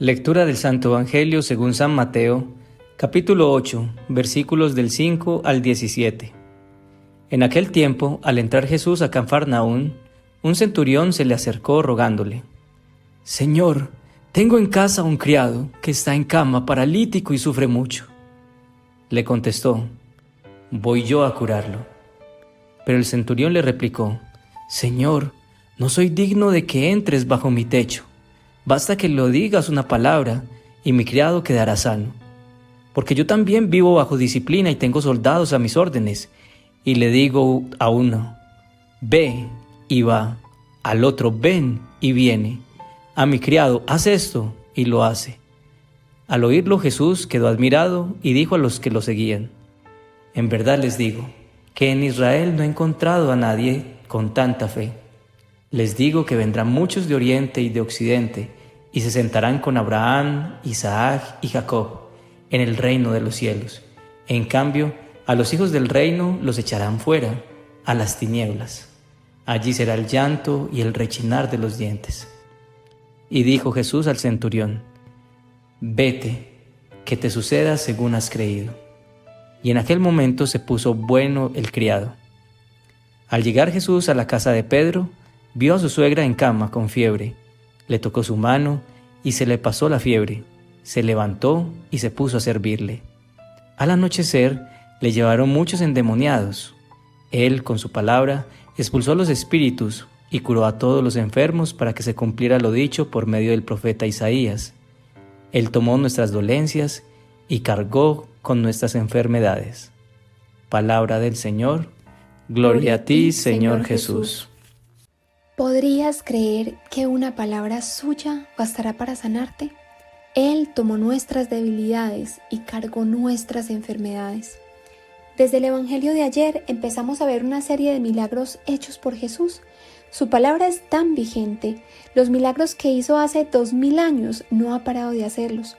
Lectura del Santo Evangelio según San Mateo, capítulo 8, versículos del 5 al 17. En aquel tiempo, al entrar Jesús a Cafarnaún, un centurión se le acercó rogándole: «Señor, tengo en casa un criado que está en cama, paralítico y sufre mucho». Le contestó: «Voy yo a curarlo». Pero el centurión le replicó: «Señor, no soy digno de que entres bajo mi techo. Basta que lo digas una palabra y mi criado quedará sano. Porque yo también vivo bajo disciplina y tengo soldados a mis órdenes. Y le digo a uno: ve, y va; al otro: ven, y viene; a mi criado: haz esto, y lo hace». Al oírlo, Jesús quedó admirado y dijo a los que lo seguían: «En verdad les digo que en Israel no he encontrado a nadie con tanta fe. Les digo que vendrán muchos de oriente y de occidente y se sentarán con Abraham, Isaac y Jacob en el reino de los cielos. En cambio, a los hijos del reino los echarán fuera, a las tinieblas. Allí será el llanto y el rechinar de los dientes». Y dijo Jesús al centurión: «Vete, que te suceda según has creído». Y en aquel momento se puso bueno el criado. Al llegar Jesús a la casa de Pedro, vio a su suegra en cama con fiebre. Le tocó su mano y se le pasó la fiebre. Se levantó y se puso a servirle. Al anochecer le llevaron muchos endemoniados. Él, con su palabra, expulsó los espíritus y curó a todos los enfermos, para que se cumpliera lo dicho por medio del profeta Isaías: Él tomó nuestras dolencias y cargó con nuestras enfermedades. Palabra del Señor. Gloria a ti, Señor Jesús. ¿Podrías creer que una palabra suya bastará para sanarte? Él tomó nuestras debilidades y cargó nuestras enfermedades. Desde el Evangelio de ayer empezamos a ver una serie de milagros hechos por Jesús. Su palabra es tan vigente. Los milagros que hizo hace 2000 años no ha parado de hacerlos.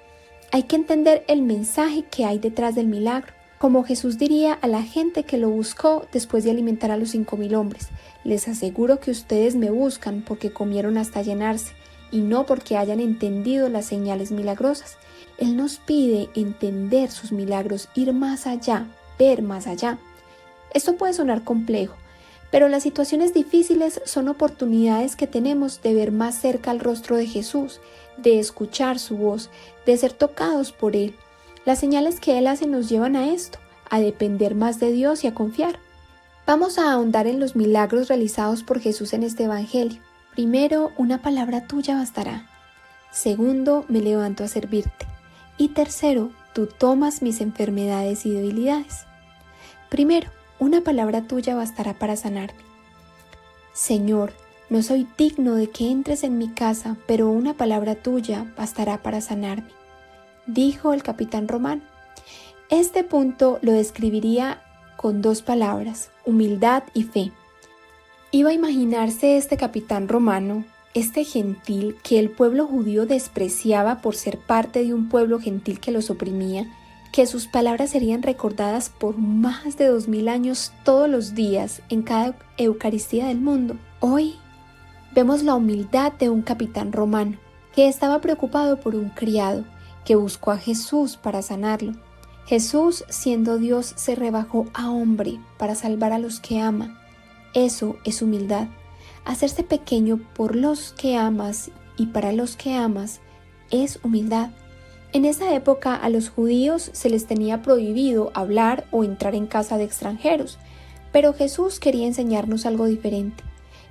Hay que entender el mensaje que hay detrás del milagro. Como Jesús diría a la gente que lo buscó después de alimentar a los 5000 hombres: les aseguro que ustedes me buscan porque comieron hasta llenarse, y no porque hayan entendido las señales milagrosas. Él nos pide entender sus milagros, ir más allá, ver más allá. Esto puede sonar complejo, pero las situaciones difíciles son oportunidades que tenemos de ver más cerca el rostro de Jesús, de escuchar su voz, de ser tocados por Él. Las señales que Él hace nos llevan a esto, a depender más de Dios y a confiar. Vamos a ahondar en los milagros realizados por Jesús en este Evangelio. Primero, una palabra tuya bastará. Segundo, me levanto a servirte. Y tercero, tú tomas mis enfermedades y debilidades. Primero, una palabra tuya bastará para sanarme. Señor, no soy digno de que entres en mi casa, pero una palabra tuya bastará para sanarme, dijo el capitán romano. Este punto lo describiría con 2 palabras: humildad y fe. Iba a imaginarse este capitán romano, este gentil que el pueblo judío despreciaba por ser parte de un pueblo gentil que los oprimía, que sus palabras serían recordadas por más de 2000 años todos los días en cada Eucaristía del mundo. Hoy vemos la humildad de un capitán romano que estaba preocupado por un criado, que buscó a Jesús para sanarlo. Jesús, siendo Dios, se rebajó a hombre para salvar a los que ama. Eso es humildad. Hacerse pequeño por los que amas y para los que amas es humildad. En esa época a los judíos se les tenía prohibido hablar o entrar en casa de extranjeros, pero Jesús quería enseñarnos algo diferente.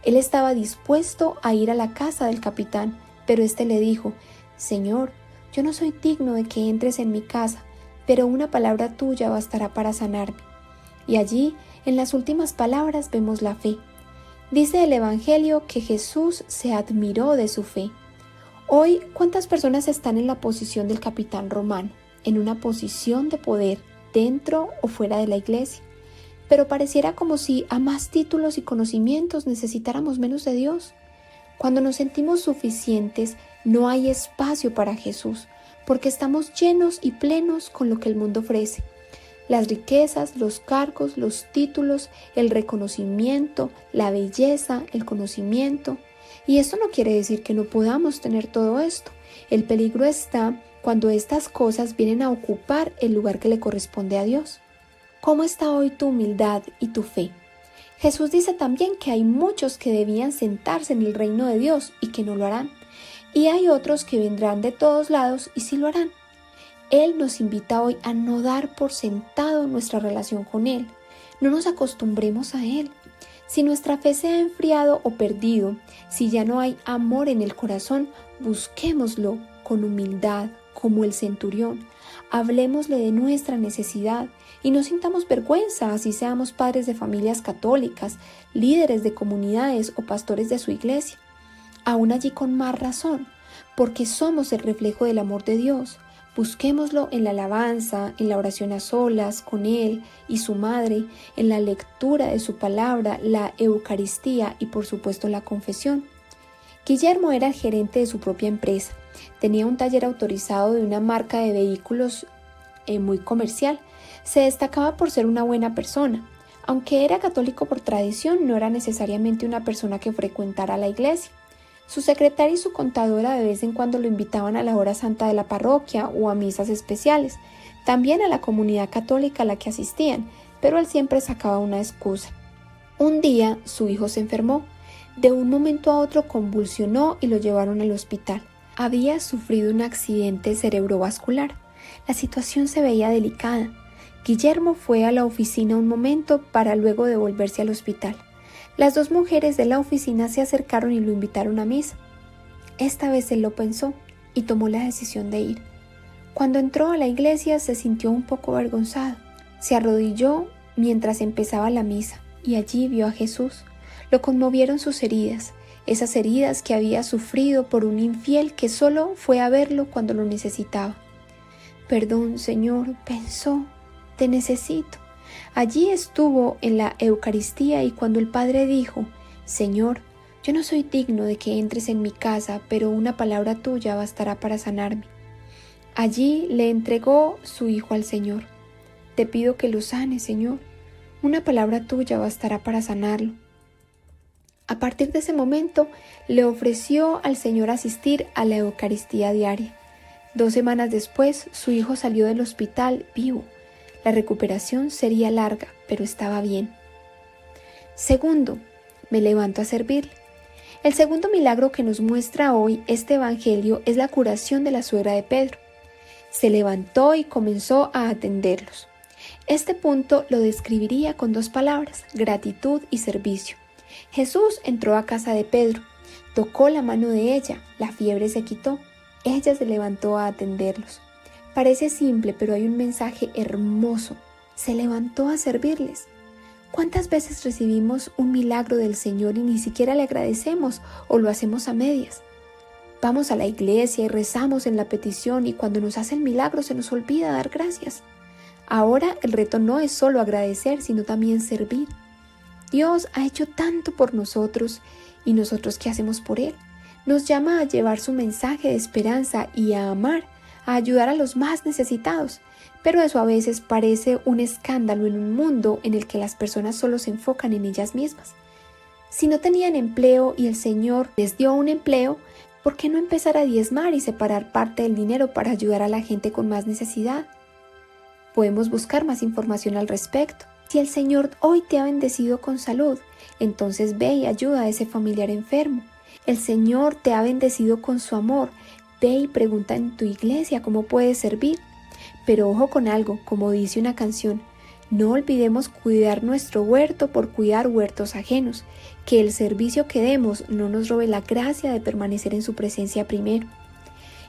Él estaba dispuesto a ir a la casa del capitán, pero éste le dijo: Señor, yo no soy digno de que entres en mi casa, pero una palabra tuya bastará para sanarme. Y allí, en las últimas palabras, vemos la fe. Dice el Evangelio que Jesús se admiró de su fe. Hoy, ¿cuántas personas están en la posición del capitán romano, en una posición de poder, dentro o fuera de la iglesia? Pero pareciera como si a más títulos y conocimientos necesitáramos menos de Dios. Cuando nos sentimos suficientes, no hay espacio para Jesús, porque estamos llenos y plenos con lo que el mundo ofrece. Las riquezas, los cargos, los títulos, el reconocimiento, la belleza, el conocimiento. Y esto no quiere decir que no podamos tener todo esto. El peligro está cuando estas cosas vienen a ocupar el lugar que le corresponde a Dios. ¿Cómo está hoy tu humildad y tu fe? Jesús dice también que hay muchos que debían sentarse en el reino de Dios y que no lo harán. Y hay otros que vendrán de todos lados y sí lo harán. Él nos invita hoy a no dar por sentado nuestra relación con Él. No nos acostumbremos a Él. Si nuestra fe se ha enfriado o perdido, si ya no hay amor en el corazón, busquémoslo con humildad, como el centurión. Hablemosle de nuestra necesidad y no sintamos vergüenza, así seamos padres de familias católicas, líderes de comunidades o pastores de su iglesia. Aún allí con más razón, porque somos el reflejo del amor de Dios. Busquémoslo en la alabanza, en la oración a solas, con Él y su Madre, en la lectura de su palabra, la Eucaristía y por supuesto la confesión. Guillermo era el gerente de su propia empresa. Tenía un taller autorizado de una marca de vehículos muy comercial. Se destacaba por ser una buena persona. Aunque era católico por tradición, no era necesariamente una persona que frecuentara la iglesia. Su secretaria y su contadora de vez en cuando lo invitaban a la hora santa de la parroquia o a misas especiales, también a la comunidad católica a la que asistían, pero él siempre sacaba una excusa. Un día su hijo se enfermó. De un momento a otro convulsionó y lo llevaron al hospital. Había sufrido un accidente cerebrovascular. La situación se veía delicada. Guillermo fue a la oficina un momento para luego devolverse al hospital. Las dos mujeres de la oficina se acercaron y lo invitaron a misa. Esta vez él lo pensó y tomó la decisión de ir. Cuando entró a la iglesia se sintió un poco avergonzado. Se arrodilló mientras empezaba la misa y allí vio a Jesús. Lo conmovieron sus heridas, esas heridas que había sufrido por un infiel que solo fue a verlo cuando lo necesitaba. Perdón, Señor, pensó, te necesito. Allí estuvo en la Eucaristía y cuando el Padre dijo, Señor, yo no soy digno de que entres en mi casa, pero una palabra tuya bastará para sanarme. Allí le entregó su hijo al Señor. Te pido que lo sanes, Señor. Una palabra tuya bastará para sanarlo. A partir de ese momento, le ofreció al Señor asistir a la Eucaristía diaria. 2 semanas después, su hijo salió del hospital vivo. La recuperación sería larga, pero estaba bien. Segundo, me levanto a servirle. El segundo milagro que nos muestra hoy este evangelio es la curación de la suegra de Pedro. Se levantó y comenzó a atenderlos. Este punto lo describiría con 2 palabras, gratitud y servicio. Jesús entró a casa de Pedro, tocó la mano de ella, la fiebre se quitó, ella se levantó a atenderlos. Parece simple, pero hay un mensaje hermoso. Se levantó a servirles. ¿Cuántas veces recibimos un milagro del Señor y ni siquiera le agradecemos o lo hacemos a medias? Vamos a la iglesia y rezamos en la petición y cuando nos hace el milagro se nos olvida dar gracias. Ahora el reto no es solo agradecer, sino también servir. Dios ha hecho tanto por nosotros y nosotros ¿qué hacemos por Él? Nos llama a llevar su mensaje de esperanza y a amar, a ayudar a los más necesitados, pero eso a veces parece un escándalo en un mundo en el que las personas solo se enfocan en ellas mismas. Si no tenían empleo y el Señor les dio un empleo, ¿por qué no empezar a diezmar y separar parte del dinero para ayudar a la gente con más necesidad? Podemos buscar más información al respecto. Si el Señor hoy te ha bendecido con salud, entonces ve y ayuda a ese familiar enfermo. El Señor te ha bendecido con su amor. Ve y pregunta en tu iglesia cómo puedes servir. Pero ojo con algo, como dice una canción, no olvidemos cuidar nuestro huerto por cuidar huertos ajenos, que el servicio que demos no nos robe la gracia de permanecer en su presencia primero.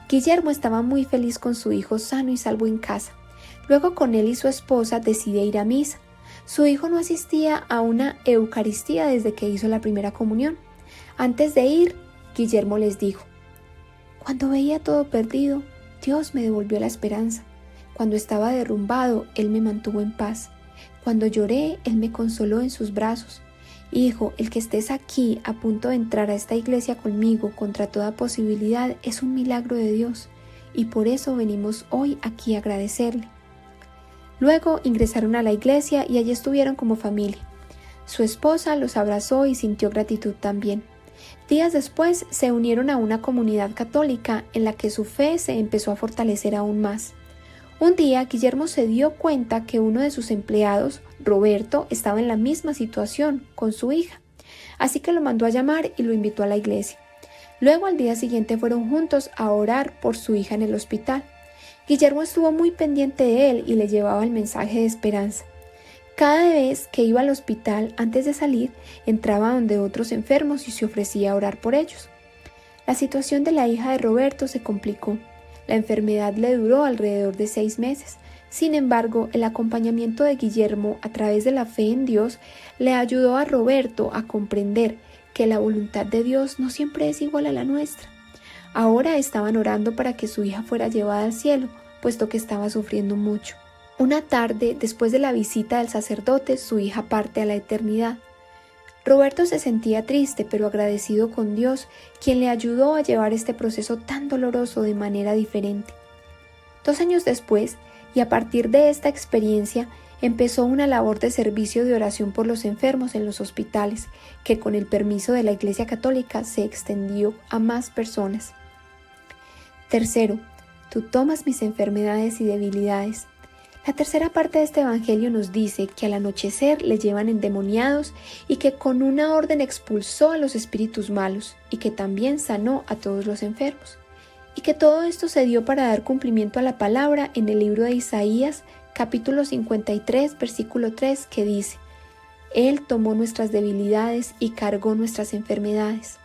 Guillermo estaba muy feliz con su hijo sano y salvo en casa. Luego con él y su esposa decide ir a misa. Su hijo no asistía a una Eucaristía desde que hizo la primera comunión. Antes de ir, Guillermo les dijo, cuando veía todo perdido, Dios me devolvió la esperanza. Cuando estaba derrumbado, Él me mantuvo en paz. Cuando lloré, Él me consoló en sus brazos. Hijo, el que estés aquí a punto de entrar a esta iglesia conmigo contra toda posibilidad es un milagro de Dios y por eso venimos hoy aquí a agradecerle. Luego ingresaron a la iglesia y allí estuvieron como familia. Su esposa los abrazó y sintió gratitud también. Días después se unieron a una comunidad católica en la que su fe se empezó a fortalecer aún más. Un día Guillermo se dio cuenta que uno de sus empleados, Roberto, estaba en la misma situación con su hija, así que lo mandó a llamar y lo invitó a la iglesia. Luego al día siguiente fueron juntos a orar por su hija en el hospital. Guillermo estuvo muy pendiente de él y le llevaba el mensaje de esperanza. Cada vez que iba al hospital, antes de salir, entraba donde otros enfermos y se ofrecía a orar por ellos. La situación de la hija de Roberto se complicó. La enfermedad le duró alrededor de 6 meses. Sin embargo, el acompañamiento de Guillermo a través de la fe en Dios le ayudó a Roberto a comprender que la voluntad de Dios no siempre es igual a la nuestra. Ahora estaban orando para que su hija fuera llevada al cielo, puesto que estaba sufriendo mucho. Una tarde, después de la visita del sacerdote, su hija parte a la eternidad. Roberto se sentía triste, pero agradecido con Dios, quien le ayudó a llevar este proceso tan doloroso de manera diferente. 2 años después, y a partir de esta experiencia, empezó una labor de servicio de oración por los enfermos en los hospitales, que con el permiso de la Iglesia Católica se extendió a más personas. Tercero, tú tomas mis enfermedades y debilidades. La tercera parte de este evangelio nos dice que al anochecer le llevan endemoniados y que con una orden expulsó a los espíritus malos y que también sanó a todos los enfermos. Y que todo esto se dio para dar cumplimiento a la palabra en el libro de Isaías, capítulo 53, versículo 3, que dice: Él tomó nuestras debilidades y cargó nuestras enfermedades.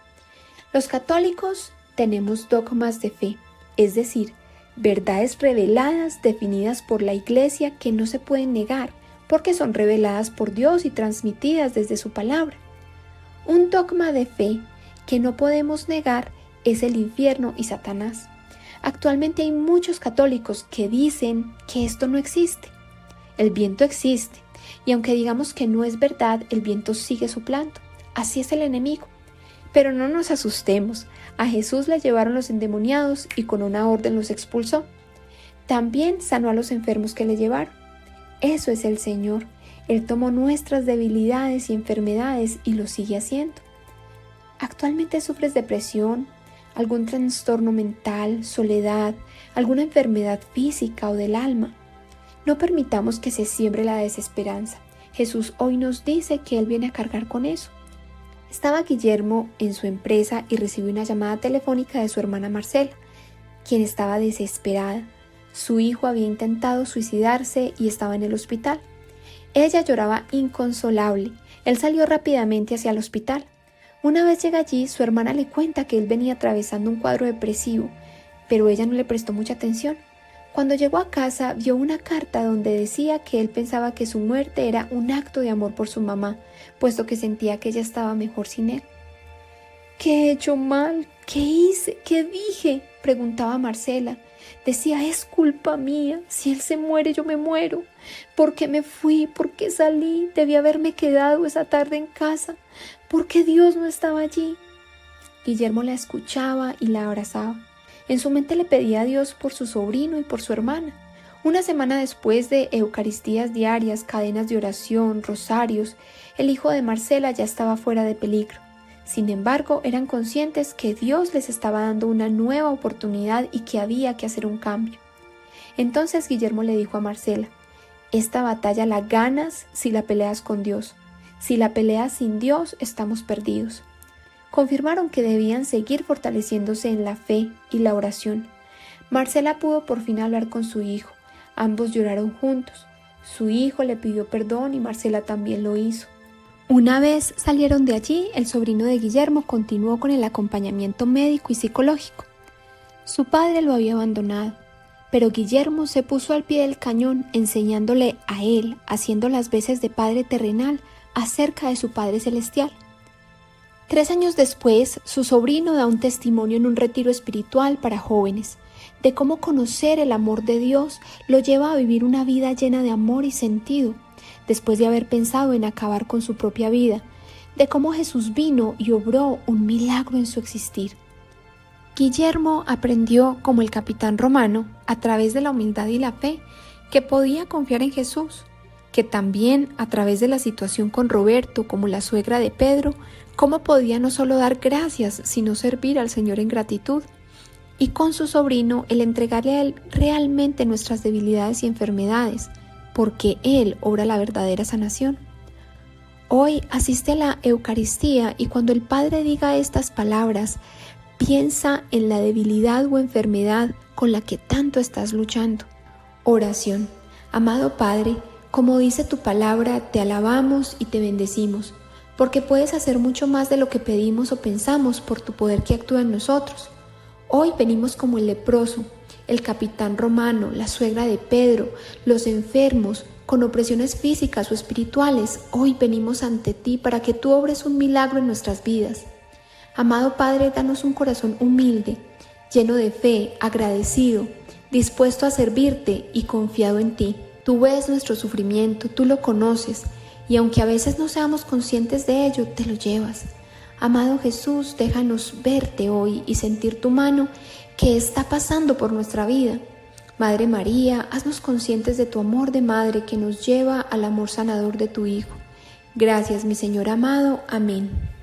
Los católicos tenemos dogmas de fe, es decir, verdades reveladas definidas por la Iglesia que no se pueden negar porque son reveladas por Dios y transmitidas desde su palabra. Un dogma de fe que no podemos negar es el infierno y Satanás. Actualmente hay muchos católicos que dicen que esto no existe. El viento existe, y aunque digamos que no es verdad, el viento sigue soplando. Así es el enemigo. Pero no nos asustemos. A Jesús le llevaron los endemoniados y con una orden los expulsó. También sanó a los enfermos que le llevaron. Eso es el Señor. Él tomó nuestras debilidades y enfermedades y lo sigue haciendo. ¿Actualmente sufres depresión, algún trastorno mental, soledad, alguna enfermedad física o del alma? No permitamos que se siembre la desesperanza. Jesús hoy nos dice que Él viene a cargar con eso. Estaba Guillermo en su empresa y recibió una llamada telefónica de su hermana Marcela, quien estaba desesperada. Su hijo había intentado suicidarse y estaba en el hospital. Ella lloraba inconsolable. Él salió rápidamente hacia el hospital. Una vez llega allí, su hermana le cuenta que él venía atravesando un cuadro depresivo, pero ella no le prestó mucha atención. Cuando llegó a casa, vio una carta donde decía que él pensaba que su muerte era un acto de amor por su mamá, puesto que sentía que ella estaba mejor sin él. ¿Qué he hecho mal? ¿Qué hice? ¿Qué dije?, preguntaba Marcela. Decía, es culpa mía. Si él se muere, yo me muero. ¿Por qué me fui? ¿Por qué salí? Debí haberme quedado esa tarde en casa. ¿Por qué Dios no estaba allí? Guillermo la escuchaba y la abrazaba. En su mente le pedía a Dios por su sobrino y por su hermana. Una semana después de eucaristías diarias, cadenas de oración, rosarios, el hijo de Marcela ya estaba fuera de peligro. Sin embargo, eran conscientes que Dios les estaba dando una nueva oportunidad y que había que hacer un cambio. Entonces Guillermo le dijo a Marcela, esta batalla la ganas si la peleas con Dios. Si la peleas sin Dios, estamos perdidos. Confirmaron que debían seguir fortaleciéndose en la fe y la oración. Marcela pudo por fin hablar con su hijo. Ambos lloraron juntos. Su hijo le pidió perdón y Marcela también lo hizo. Una vez salieron de allí, el sobrino de Guillermo continuó con el acompañamiento médico y psicológico. Su padre lo había abandonado, pero Guillermo se puso al pie del cañón enseñándole a él, haciendo las veces de padre terrenal acerca de su Padre Celestial. 3 años después, su sobrino da un testimonio en un retiro espiritual para jóvenes, de cómo conocer el amor de Dios lo lleva a vivir una vida llena de amor y sentido, después de haber pensado en acabar con su propia vida, de cómo Jesús vino y obró un milagro en su existir. Guillermo aprendió, como el capitán romano, a través de la humildad y la fe, que podía confiar en Jesús, que también a través de la situación con Roberto, como la suegra de Pedro, cómo podía no solo dar gracias, sino servir al Señor en gratitud. Y con su sobrino, el entregarle a Él realmente nuestras debilidades y enfermedades, porque Él obra la verdadera sanación. Hoy asiste a la Eucaristía y cuando el Padre diga estas palabras, piensa en la debilidad o enfermedad con la que tanto estás luchando. Oración. Amado Padre, como dice tu palabra, te alabamos y te bendecimos, porque puedes hacer mucho más de lo que pedimos o pensamos por tu poder que actúa en nosotros. Hoy venimos como el leproso, el capitán romano, la suegra de Pedro, los enfermos, con opresiones físicas o espirituales. Hoy venimos ante ti para que tú obres un milagro en nuestras vidas. Amado Padre, danos un corazón humilde, lleno de fe, agradecido, dispuesto a servirte y confiado en ti. Tú ves nuestro sufrimiento, tú lo conoces, y aunque a veces no seamos conscientes de ello, te lo llevas. Amado Jesús, déjanos verte hoy y sentir tu mano que está pasando por nuestra vida. Madre María, haznos conscientes de tu amor de madre que nos lleva al amor sanador de tu Hijo. Gracias, mi Señor amado. Amén.